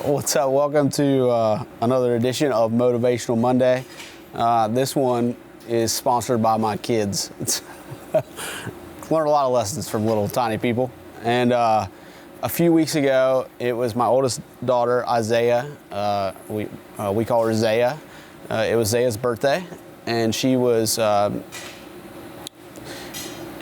What's up? Welcome to another edition of Motivational Monday. This one is sponsored by my kids. Learned a lot of lessons from little tiny people. And a few weeks ago, it was my oldest daughter, Isaiah. We call her Zaya. It was Zaya's birthday, and she was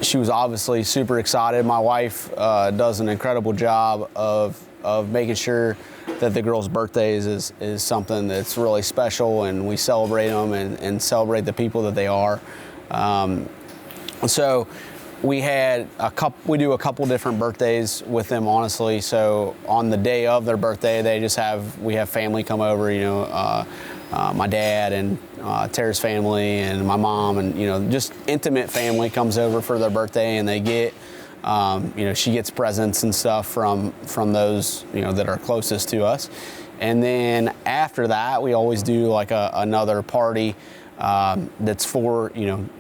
obviously super excited. My wife does an incredible job of making sure that the girls' birthdays is something that's really special, and we celebrate them and celebrate the people that they are. So we do a couple different birthdays with them, honestly. So on the day of their birthday, we have family come over, my dad and Tara's family and my mom, and just intimate family comes over for their birthday, and they get she gets presents and stuff from those that are closest to us. And then after that, we always do like another party that's for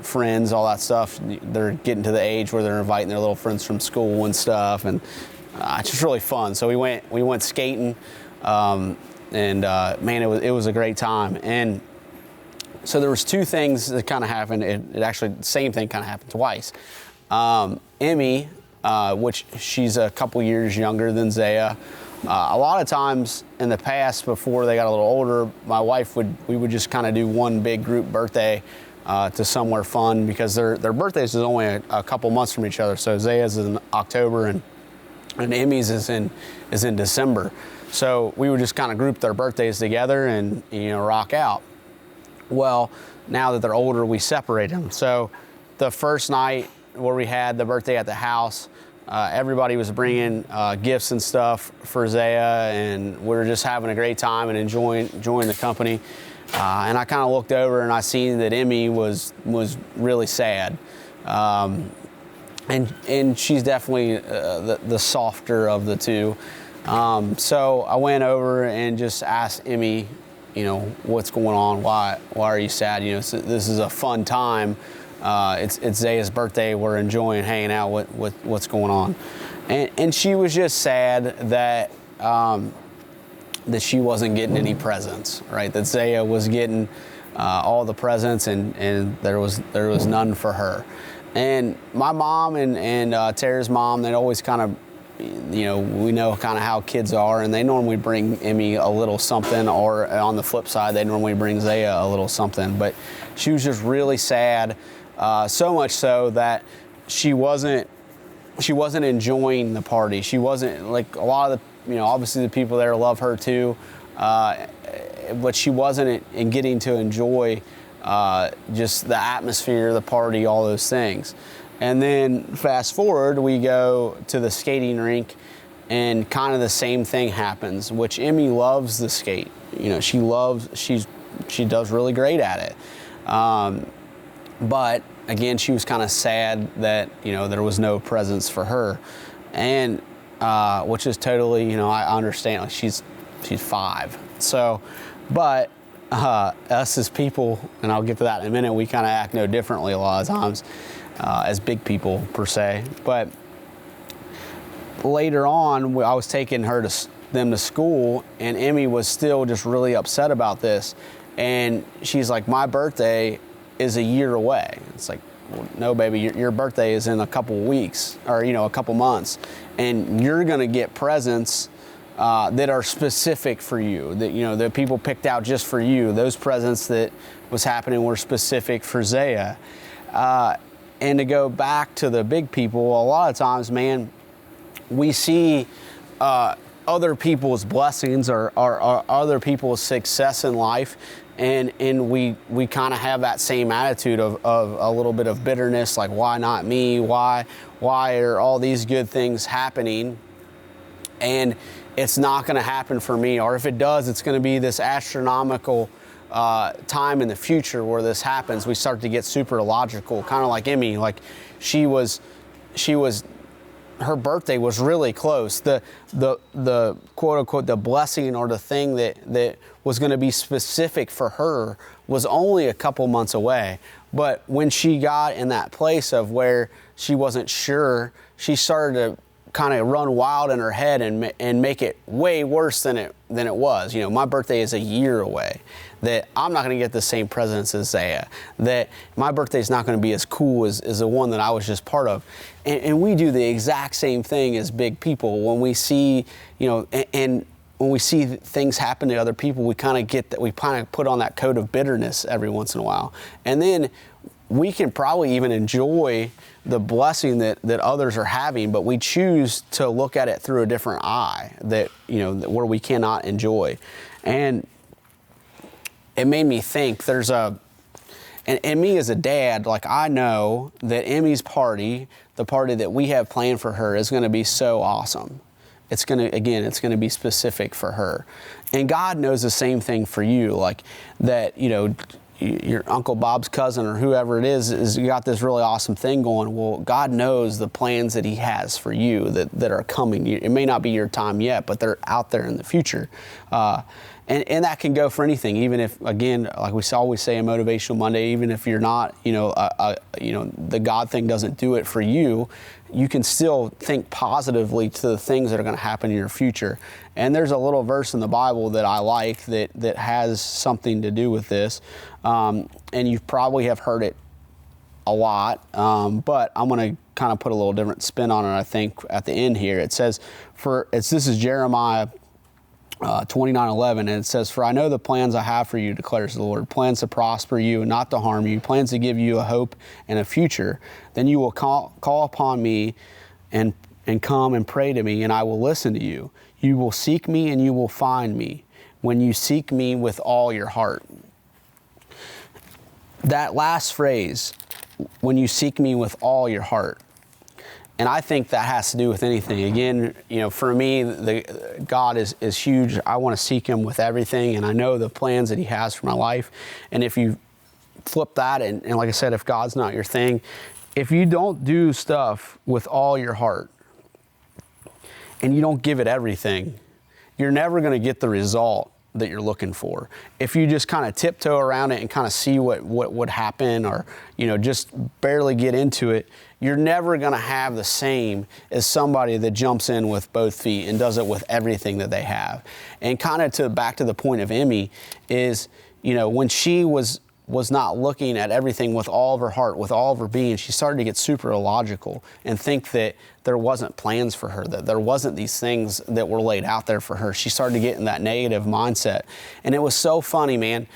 friends, all that stuff. They're getting to the age where they're inviting their little friends from school and stuff, and it's just really fun. So we went skating, and man, it was a great time. And so there was two things that kind of happened. It actually, the same thing kind of happened twice. Emmy, which she's a couple years younger than Zaya. A lot of times in the past, before they got a little older, my wife we would just kind of do one big group birthday to somewhere fun, because their birthdays is only a couple months from each other. So Zaya's is in October and Emmy's is in December. So we would just kind of group their birthdays together and rock out. Well, now that they're older, we separate them. So the first night where we had the birthday at the house, everybody was bringing gifts and stuff for Zaya, and we were just having a great time and enjoying the company. And I kind of looked over and I seen that Emmy was really sad, and she's definitely the softer of the two. So I went over and just asked Emmy, what's going on? Why are you sad? This is a fun time. It's Zaya's birthday. We're enjoying hanging out with what's going on. And she was just sad that she wasn't getting any presents, right? That Zaya was getting all the presents, and there was none for her. And my mom and Tara's mom, they'd always kind of, we know kind of how kids are, and they normally bring Emmy a little something, or on the flip side, they normally bring Zaya a little something. But she was just really sad. So much so that she wasn't enjoying the party. She wasn't, like, a lot of the, obviously the people there love her too, but she wasn't getting to enjoy just the atmosphere, the party, all those things. And then fast forward, we go to the skating rink, and kind of the same thing happens, which Emmy loves the skate. She does really great at it. But again, she was kind of sad that there was no presents for her, and which is totally I understand. Like, she's 5, so but us as people, and I'll get to that in a minute, we kind of act no differently a lot of times as big people per se. But later on, I was taking them to school, and Emmy was still just really upset about this, and she's like, my birthday is a year away. It's like, well, no, baby, your birthday is in a couple weeks, or a couple months, and you're gonna get presents that are specific for you, that people picked out just for you. Those presents that was happening were specific for Zaya. And to go back to the big people, a lot of times, man, we see other people's blessings or other people's success in life, and we kind of have that same attitude of a little bit of bitterness, like, why not me? Why are all these good things happening, and it's not going to happen for me? Or if it does, it's going to be this astronomical time in the future where this happens. We start to get super logical, kind of like Emmy. Like, her birthday was really close. The quote unquote the blessing, or the thing that was going to be specific for her, was only a couple months away. But when she got in that place of where she wasn't sure, she started to kind of run wild in her head and make it way worse than it was. My birthday is a year away. That I'm not going to get the same presents as Zaya. That my birthday is not going to be as cool as the one that I was just part of. And we do the exact same thing as big people when we see, and when we see things happen to other people, we kind of get that, we kind of put on that coat of bitterness every once in a while. And then we can probably even enjoy the blessing that others are having, but we choose to look at it through a different eye where we cannot enjoy. And it made me think and me as a dad, like I know that Emmy's party, the party that we have planned for her, is going to be so awesome. It's going to be specific for her. And God knows the same thing for you, like that, your Uncle Bob's cousin or whoever it is you got this really awesome thing going. Well, God knows the plans that he has for you that are coming. It may not be your time yet, but they're out there in the future. And that can go for anything, even if, again, like we always say in Motivational Monday, even if you're not, the God thing doesn't do it for you, you can still think positively to the things that are going to happen in your future. And there's a little verse in the Bible that I like that has something to do with this. And you probably have heard it a lot, but I'm going to kind of put a little different spin on it, I think, at the end here. It says, this is Jeremiah 29:11, and it says, "For I know the plans I have for you, declares the Lord, plans to prosper you and not to harm you, plans to give you a hope and a future. Then you will call upon me and come and pray to me, and I will listen to you. You will seek me and you will find me when you seek me with all your heart." That last phrase, when you seek me with all your heart, and I think that has to do with anything. Again, for me, God is huge. I want to seek him with everything, and I know the plans that he has for my life. And if you flip that, and like I said, if God's not your thing, if you don't do stuff with all your heart, and you don't give it everything, you're never going to get the result that you're looking for. If you just kind of tiptoe around it and kind of see what would happen, or just barely get into it, you're never going to have the same as somebody that jumps in with both feet and does it with everything that they have. And kind of back to the point of Emmy is, when she was not looking at everything with all of her heart, with all of her being, she started to get super illogical and think that there wasn't plans for her, that there wasn't these things that were laid out there for her. She started to get in that negative mindset. And it was so funny, man.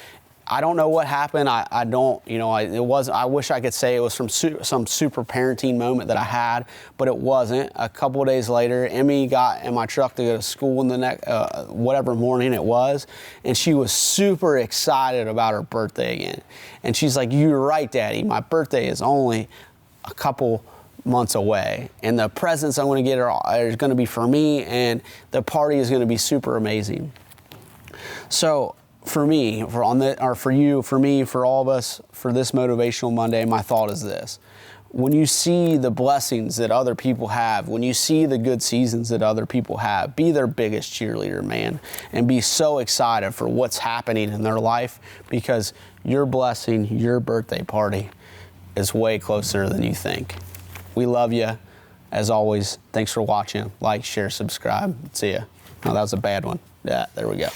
I don't know what happened. I wish I could say it was from some super parenting moment that I had, but it wasn't. A couple of days later, Emmy got in my truck to go to school in the next, whatever morning it was, and she was super excited about her birthday again. And she's like, "You're right, Daddy. My birthday is only a couple months away, and the presents I'm going to get are going to be for me, and the party is going to be super amazing." So, for me, for you, for me, for all of us, for this Motivational Monday, my thought is this. When you see the blessings that other people have, when you see the good seasons that other people have, be their biggest cheerleader, man, and be so excited for what's happening in their life, because your blessing, your birthday party, is way closer than you think. We love you. As always, thanks for watching. Like, share, subscribe. See ya. Oh, that was a bad one. Yeah, there we go.